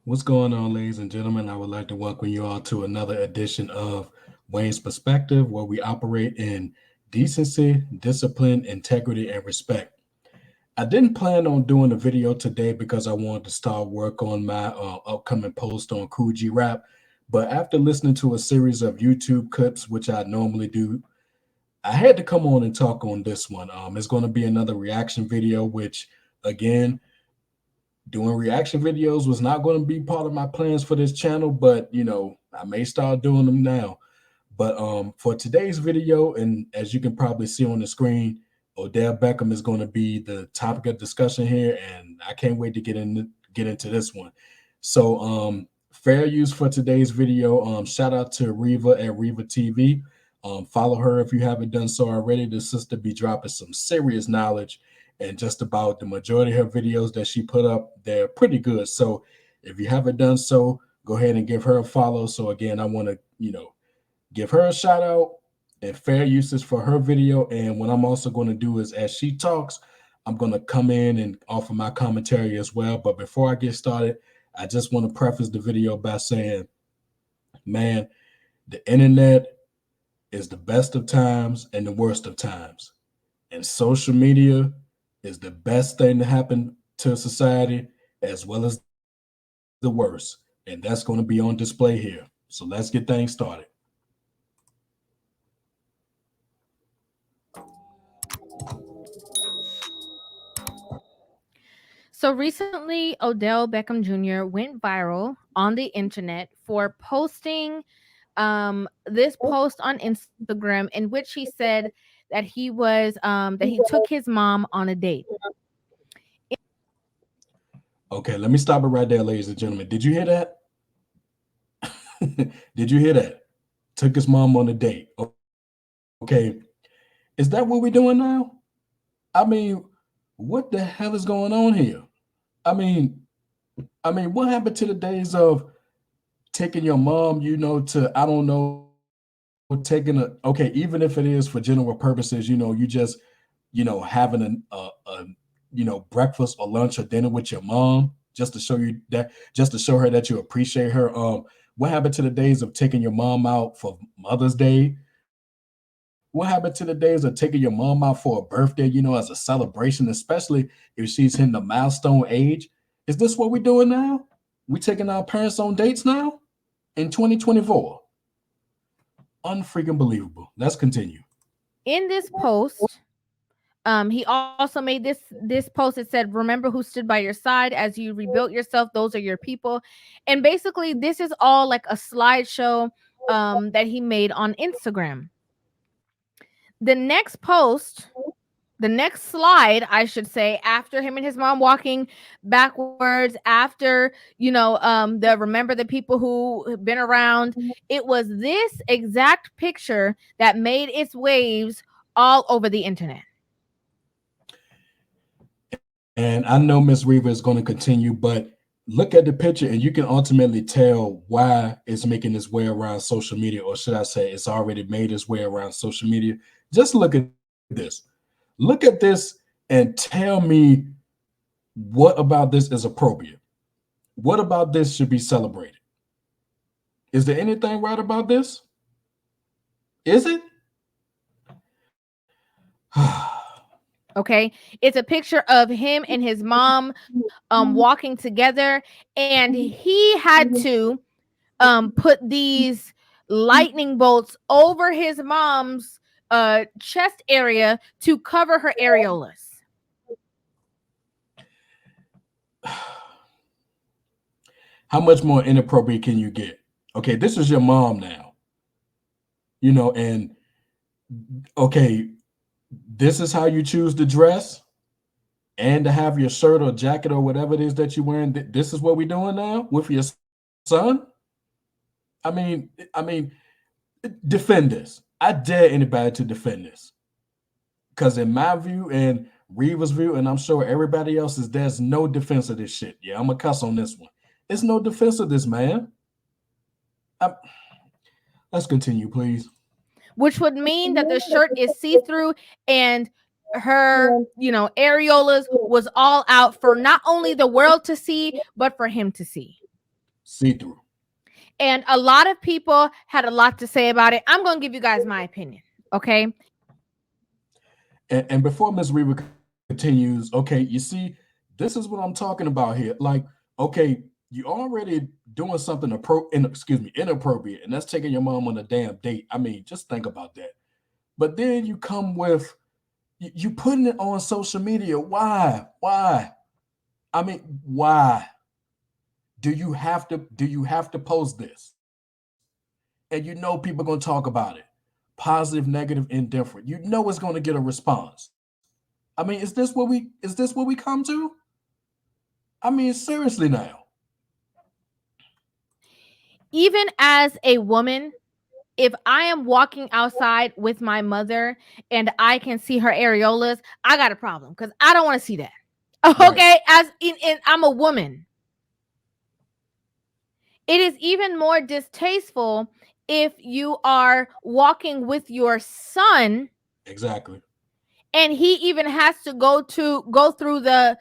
What's going on, ladies and gentlemen? I would like to welcome you all to another edition of Wayne's Perspective, where we operate in decency, discipline, integrity, and respect. I didn't plan on doing a video today because I wanted to start work on my upcoming post on Coogee Rap. But after listening to a series of YouTube clips, which I normally do, I had to come on and talk on this one. It's going to be another reaction video, which again, doing reaction videos was not going to be part of my plans for this channel, but I may start doing them now. But for today's video, and as you can probably see on the screen, Odell Beckham is going to be the topic of discussion here, and I can't wait to get into this one. So fair use for today's video. Shout out to Reva at Reva TV. Follow her if you haven't done so already. The sister be dropping some serious knowledge, and just about the majority of her videos that she put up, they're pretty good. So if you haven't done so, go ahead and give her a follow. So again, I want to give her a shout out and fair uses for her video. And what I'm also going to do is, as she talks, I'm going to come in and offer my commentary as well. But before I get started, I just want to preface the video by saying, man, the internet is the best of times and the worst of times. And social media is the best thing to happen to society as well as the worst. And that's going to be on display here. So let's get things started. So recently, Odell Beckham Jr. went viral on the internet for posting this post on Instagram in which he said that that he took his mom on a date. Okay, let me stop it right there, ladies and gentlemen. Did you hear that? Did you hear that? Took his mom on a date. Okay. Is that what we're doing now? I mean, what the hell is going on here? I mean, what happened to the days of taking your mom, to I don't know, taking okay, even if it is for general purposes, you having breakfast or lunch or dinner with your mom just to show her that you appreciate her. What happened to the days of taking your mom out for Mother's Day? What happened to the days of taking your mom out for a birthday, as a celebration, especially if she's hitting the milestone age? Is this what we're doing now? We taking our parents on dates now in 2024? Unfreaking believable. Let's continue. In this post, he also made this post. It said, "Remember who stood by your side as you rebuilt yourself. Those are your people." And basically, this is all like a slideshow that he made on Instagram. The next post, the next slide, I should say, after him and his mom walking backwards, after the remember the people who have been around, it was this exact picture that made its waves all over the internet. And I know Miss Reva is going to continue, but look at the picture and you can ultimately tell why it's making its way around social media, or should I say, it's already made its way around social media. Just look at this. Look at this and tell me what about this is appropriate. What about this should be celebrated? Is there anything right about this? Is it? Okay, it's a picture of him and his mom walking together, and he had to put these lightning bolts over his mom's chest area to cover her areolas. How much more inappropriate can you get? Okay, this is your mom now, and okay, this is how you choose to dress and to have your shirt or jacket or whatever it is that you're wearing. This is what we're doing now with your son. I mean, defend this. I dare anybody to defend this. Because in my view and Reva's view, and I'm sure everybody else's, there's no defense of this shit. Yeah, I'm gonna cuss on this one. It's no defense of this, man. I, let's continue, please. Which would mean that the shirt is see-through, and her areolas was all out for not only the world to see but for him to see. See through. And a lot of people had a lot to say about it. I'm going to give you guys my opinion. Okay. And before Miss Reba continues, okay, you see, this is what I'm talking about here. Like, okay, you already doing something inappropriate, and that's taking your mom on a damn date. I mean, just think about that. But then you come with you putting it on social media. Why? Why? I mean, why do you have to post this? And you know people gonna talk about it. Positive, negative, indifferent. You know it's gonna get a response. I mean, is this what we come to? I mean, seriously now. Even as a woman, if I am walking outside with my mother and I can see her areolas, I got a problem because I don't want to see that. Right. Okay, I'm a woman. It is even more distasteful if you are walking with your son Exactly. and he even has to go through the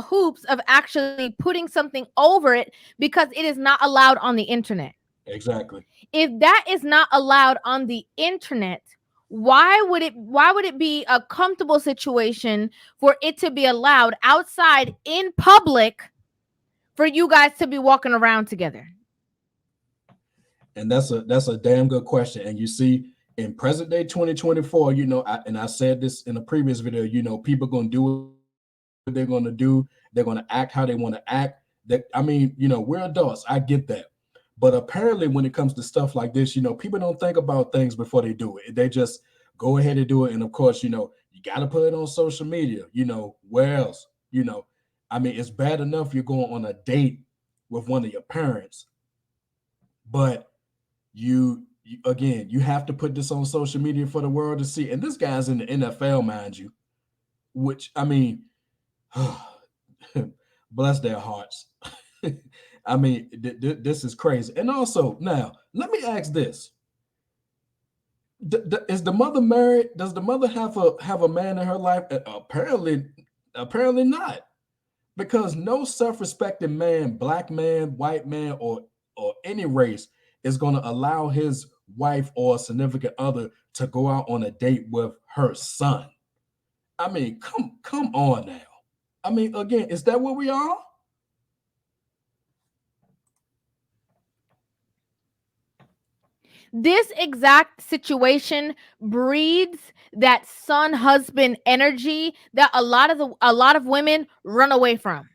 hoops of actually putting something over it because it is not allowed on the internet. Exactly. If that is not allowed on the internet, why would it be a comfortable situation for it to be allowed outside in public for you guys to be walking around together? And that's a damn good question. And you see, in present day 2024, and I said this in a previous video, people gonna do what they're gonna do. They're gonna act how they want to act. That I mean, we're adults. I get that. But apparently, when it comes to stuff like this, people don't think about things before they do it. They just go ahead and do it. And of course, you got to put it on social media. Where else? I mean, it's bad enough you're going on a date with one of your parents, but again, you have to put this on social media for the world to see. And this guy's in the NFL, mind you, which I mean, bless their hearts. I mean, this is crazy. And also, now let me ask this: is the mother married? Does the mother have a man in her life? Apparently not, because no self-respecting man, black man, white man, or any race is going to allow his wife or significant other to go out on a date with her son. I mean, come on now. I mean, again, is that what we are? This exact situation breeds that son husband energy that a lot of women run away from.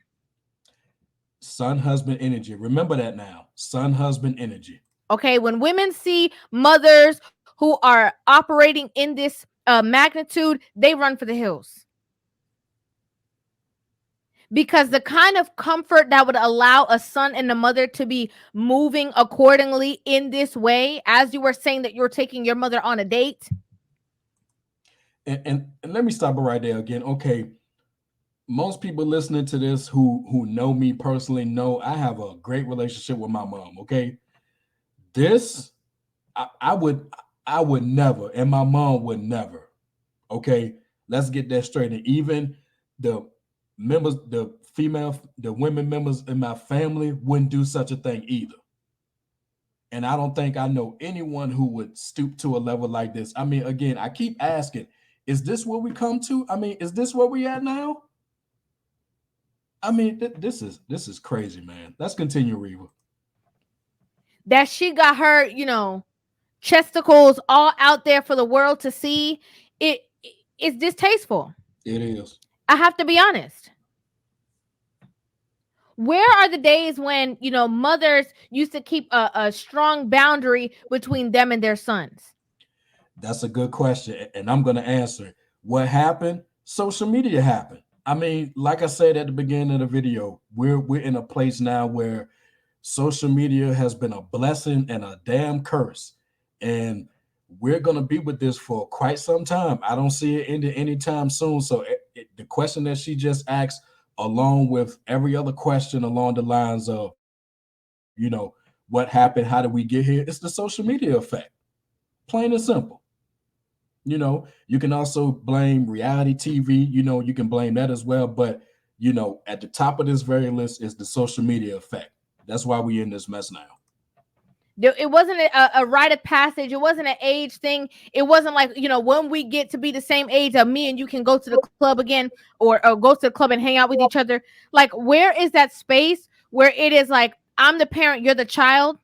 Son husband energy. Remember that now. Son husband energy. Okay, when women see mothers who are operating in this magnitude, they run for the hills because the kind of comfort that would allow a son and a mother to be moving accordingly in this way, as you were saying that you're taking your mother on a date. And let me stop it right there again. Okay, most people listening to this who know me personally know I have a great relationship with my mom. Okay, this I would never, and my mom would never. Okay, let's get that straight. And even the the women members in my family wouldn't do such a thing either. And I don't think I know anyone who would stoop to a level like this. I mean, again, I keep asking, is this where we come to? I mean, is this where we at now? I mean, this is crazy, man. Let's continue, Reva. That she got her, chesticles all out there for the world to see. It is distasteful. It is. I have to be honest. Where are the days when, mothers used to keep a strong boundary between them and their sons? That's a good question, and I'm going to answer. What happened? Social media happened. I mean, like I said at the beginning of the video, we're in a place now where social media has been a blessing and a damn curse, and we're going to be with this for quite some time. I don't see it ending anytime soon. So the question that she just asked, along with every other question along the lines of, what happened, how did we get here? It's the social media effect, plain and simple. You can also blame reality TV, you can blame that as well. But, at the top of this very list is the social media effect. That's why we in this mess now. It wasn't a rite of passage. It wasn't an age thing. It wasn't like, when we get to be the same age of me and you can go to the club again, or go to the club and hang out with each other. Like, where is that space where it is like, I'm the parent, you're the child?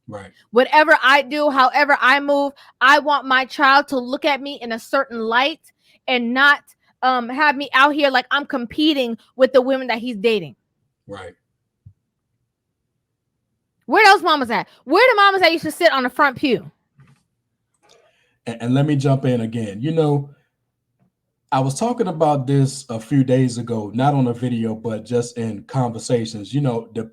Right. Whatever I do, however I move, I want my child to look at me in a certain light, and not have me out here like I'm competing with the women that he's dating. Right. Where those mamas at? Where the mamas that used to sit on the front pew? And let me jump in again. I was talking about this a few days ago, not on a video, but just in conversations. The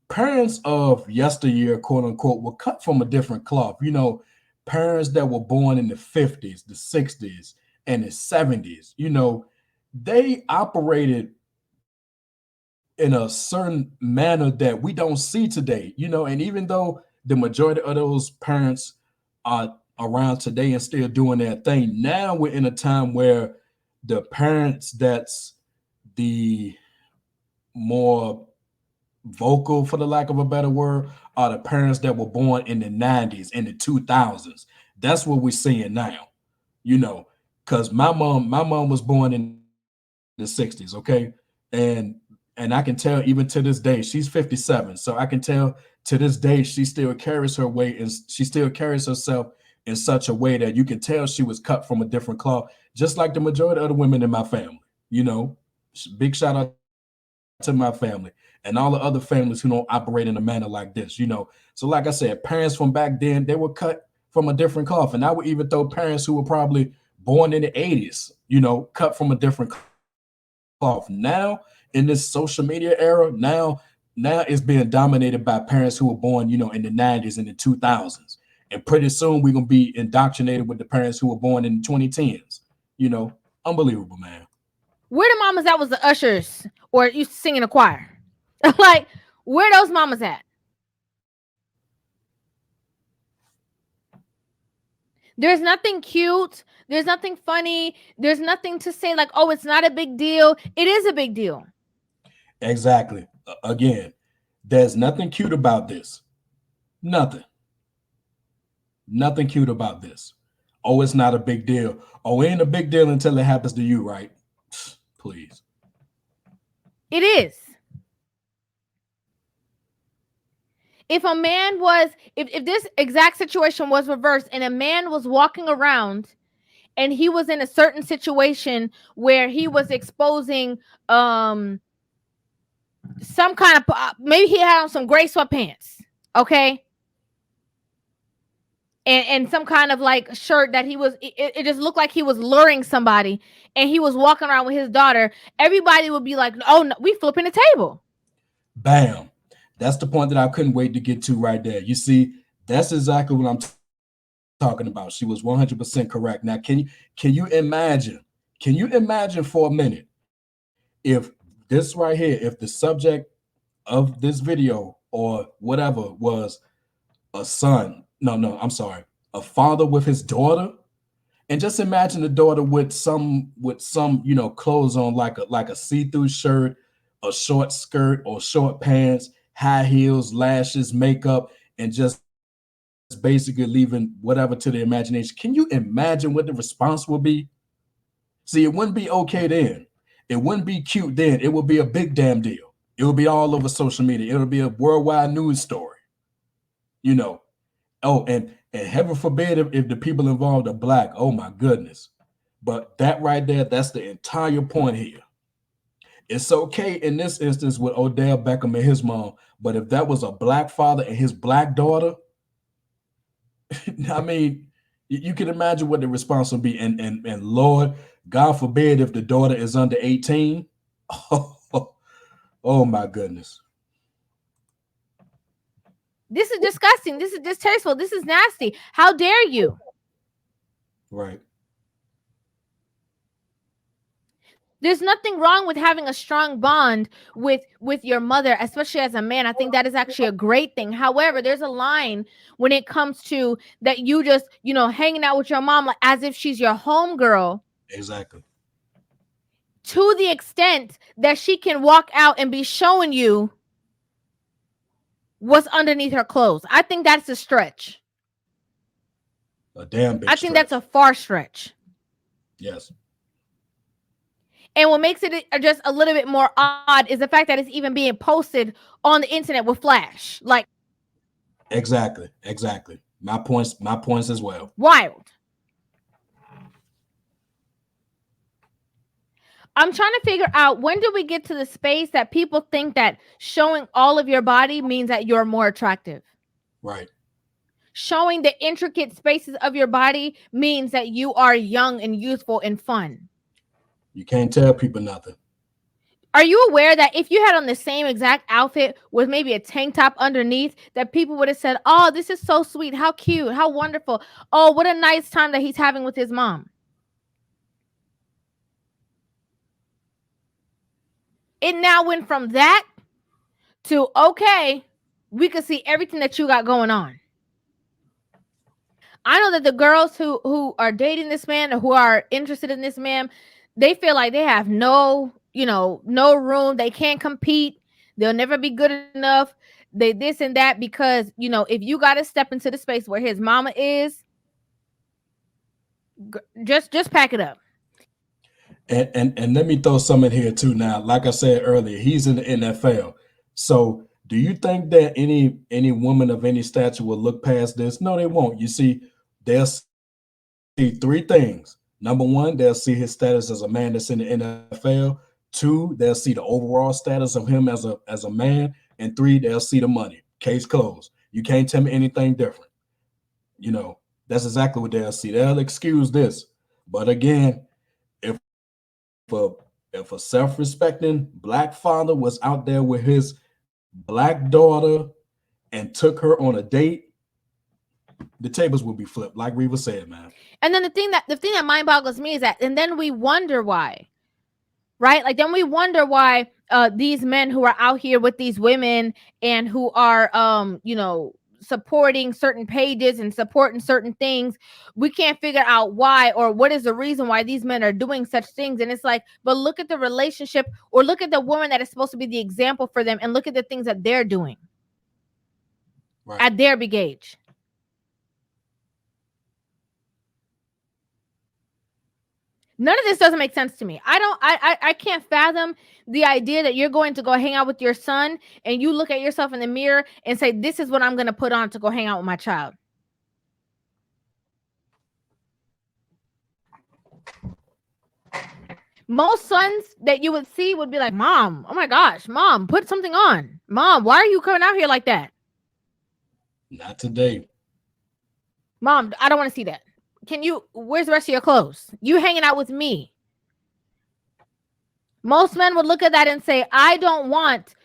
parents of yesteryear, quote unquote, were cut from a different cloth. Parents that were born in the 50s, the 60s, and the 70s, they operated in a certain manner that we don't see today. And even though the majority of those parents are around today and still doing their thing, now we're in a time where the parents that's the more vocal, for the lack of a better word, are the parents that were born in the 90s and the 2000s. That's what we're seeing now, you know, because my mom was born in the 60s, okay? And I can tell even to this day, she's 57. So I can tell to this day she still carries her weight and she still carries herself in such a way that you can tell she was cut from a different cloth, just like the majority of the women in my family. You know, big shout out to my family and all the other families who don't operate in a manner like this. So like I said, parents from back then, they were cut from a different cloth. And I would even throw parents who were probably born in the 80s, cut from a different cloth. Now, in this social media era, now it's being dominated by parents who were born, in the 90s and the 2000s. And pretty soon we're gonna be indoctrinated with the parents who were born in the 2010s. Unbelievable, man. Where the mamas that was the ushers or used to sing in a choir? Like, where those mamas at? There's nothing cute. There's nothing funny. There's nothing to say like, oh, it's not a big deal. It is a big deal. Exactly. Again, there's nothing cute about this. Nothing. Nothing cute about this. Oh, it's not a big deal. Oh, it ain't a big deal until it happens to you, right? Please. It is. If a man was, if this exact situation was reversed and a man was walking around and he was in a certain situation where he was exposing some kind of, maybe he had on some gray sweatpants, okay, and some kind of like shirt that he was, it just looked like he was luring somebody, and he was walking around with his daughter, everybody would be like, oh no, we flipping the table. Bam. That's the point that I couldn't wait to get to right there. You see, that's exactly what I'm talking about. She was 100% correct. Now, can you imagine for a minute if this right here, if the subject of this video or whatever was a son, no, I'm sorry, a father with his daughter, and just imagine the daughter with some clothes on, like a see-through shirt, a short skirt or short pants, high heels, lashes, makeup, and just basically leaving whatever to the imagination. Can you imagine what the response would be? See, it wouldn't be okay then. It wouldn't be cute then. It would be a big damn deal. It would be all over social media. It would be a worldwide news story. You know. Oh, and heaven forbid if the people involved are black. Oh my goodness. But that right there, that's the entire point here. It's okay in this instance with Odell Beckham and his mom, but if that was a black father and his black daughter, I mean, you can imagine what the response would be. And Lord, God forbid if the daughter is under 18. Oh, oh my goodness. This is disgusting. This is distasteful. This is nasty. How dare you? Right. There's nothing wrong with having a strong bond with your mother, especially as a man. I think that is actually a great thing. However, there's a line when it comes to that, you just, hanging out with your mom like as if she's your homegirl, Exactly. to the extent that she can walk out and be showing you what's underneath her clothes. I think that's a stretch. A damn I big think that's stretch. a far stretch. Yes. And what makes it just a little bit more odd is the fact that it's even being posted on the internet with flash. Like, Exactly. Exactly. My points as well. wild. I'm trying to figure out, when do we get to the space that people think that showing all of your body means that you're more attractive? Right. Showing the intricate spaces of your body means that you are young and youthful and fun. You can't tell people nothing. Are you aware that if you had on the same exact outfit with maybe a tank top underneath, that people would have said, "Oh, this is so sweet. How cute. How wonderful. Oh, what a nice time that he's having with his mom." It now went from that to, okay, we can see everything that you got going on. I know that the girls who are dating this man or who are interested in this man, they feel like they have no room. They can't compete. They'll never be good enough. They this and that because, if you got to step into the space where his mama is, just pack it up. And let me throw some in here too. Now, like I said earlier, he's in the NFL. So, do you think that any woman of any stature will look past this? No, they won't. You see, they'll see three things. Number one, they'll see his status as a man that's in the NFL. Two, they'll see the overall status of him as a man. And three, they'll see the money. Case closed. You can't tell me anything different. You know, that's exactly what they'll see. They'll excuse this. But again, if if a self-respecting black father was out there with his black daughter and took her on a date, the tables would be flipped, like Reva said, man. And then the thing that mind boggles me is that, and then we wonder why, right? Like, then we wonder why these men who are out here with these women and who are supporting certain pages and supporting certain things, we can't figure out why or what is the reason why these men are doing such things. And it's like, but look at the relationship, or look at the woman that is supposed to be the example for them, and look at the things that they're doing Right. at their big age. None of this doesn't make sense to me. I can't fathom the idea that you're going to go hang out with your son and you look at yourself in the mirror and say, "This is what I'm going to put on to go hang out with my child." Most sons that you would see would be like, "Mom, oh my gosh, mom, put something on. Mom, why are you coming out here like that? Not today. Mom, I don't want to see that. Where's the rest of your clothes? You hanging out with me." Most men would look at that and say, "I don't want,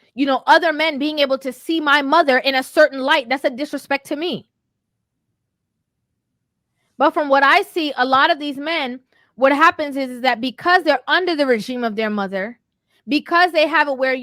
other men being able to see my mother in a certain light. That's a disrespect to me." But from what I see, a lot of these men, what happens is that because they're under the regime of their mother, because they have it where,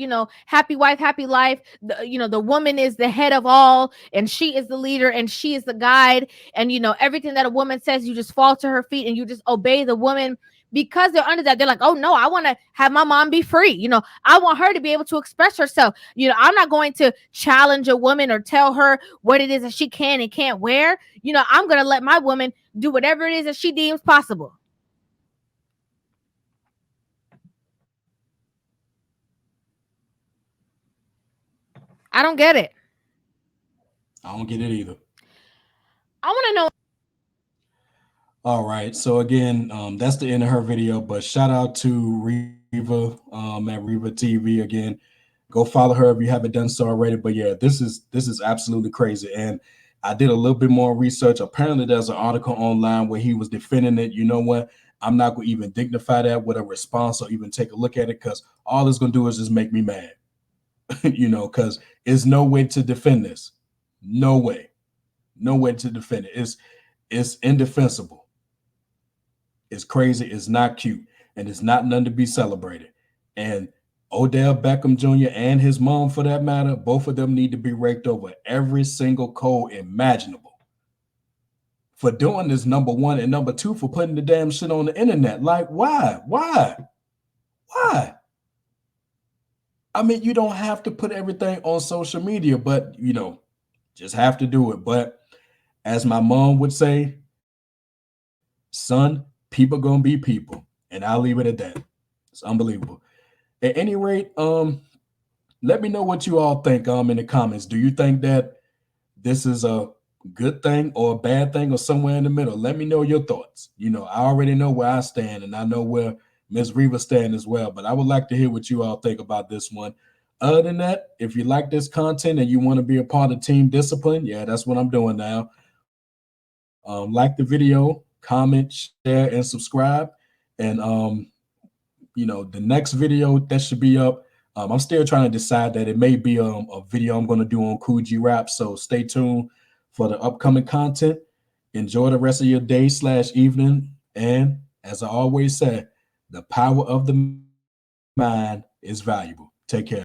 happy wife, happy life, the woman is the head of all, and she is the leader, and she is the guide, and everything that a woman says, you just fall to her feet and you just obey the woman. Because they're under that, they're like, "Oh no, I want to have my mom be free. I want her to be able to express herself. I'm not going to challenge a woman or tell her what it is that she can and can't wear. I'm going to let my woman do whatever it is that she deems possible." I don't get it. I don't get it either. I want to know. All right. So again, that's the end of her video. But shout out to Reva at Reva TV again. Go follow her if you haven't done so already. But yeah, this is absolutely crazy. And I did a little bit more research. Apparently, there's an article online where he was defending it. You know what? I'm not going to even dignify that with a response or even take a look at it because all it's going to do is just make me mad. Because there's no way to defend this. No way. No way to defend it. It's indefensible. It's crazy. It's not cute. And it's not none to be celebrated. And Odell Beckham Jr. and his mom, for that matter, both of them need to be raked over every single code imaginable for doing this, number one. And number two, for putting the damn shit on the internet. Like, why? Why? Why? I mean, you don't have to put everything on social media, but just have to do it. But as my mom would say, son, people gonna be people. And I'll leave it at that. It's unbelievable. At any rate, let me know what you all think in the comments. Do you think that this is a good thing or a bad thing or somewhere in the middle? Let me know your thoughts. I already know where I stand and I know where Miss Reva stand as well, but I would like to hear what you all think about this one. Other than that, if you like this content and you want to be a part of Team Discipline, yeah, that's what I'm doing now. Like the video, comment, share, and subscribe. And the next video that should be up. I'm still trying to decide that it may be a video I'm going to do on Coogee Rap. So stay tuned for the upcoming content. Enjoy the rest of your day/evening. And as I always say, the power of the mind is valuable. Take care, everybody.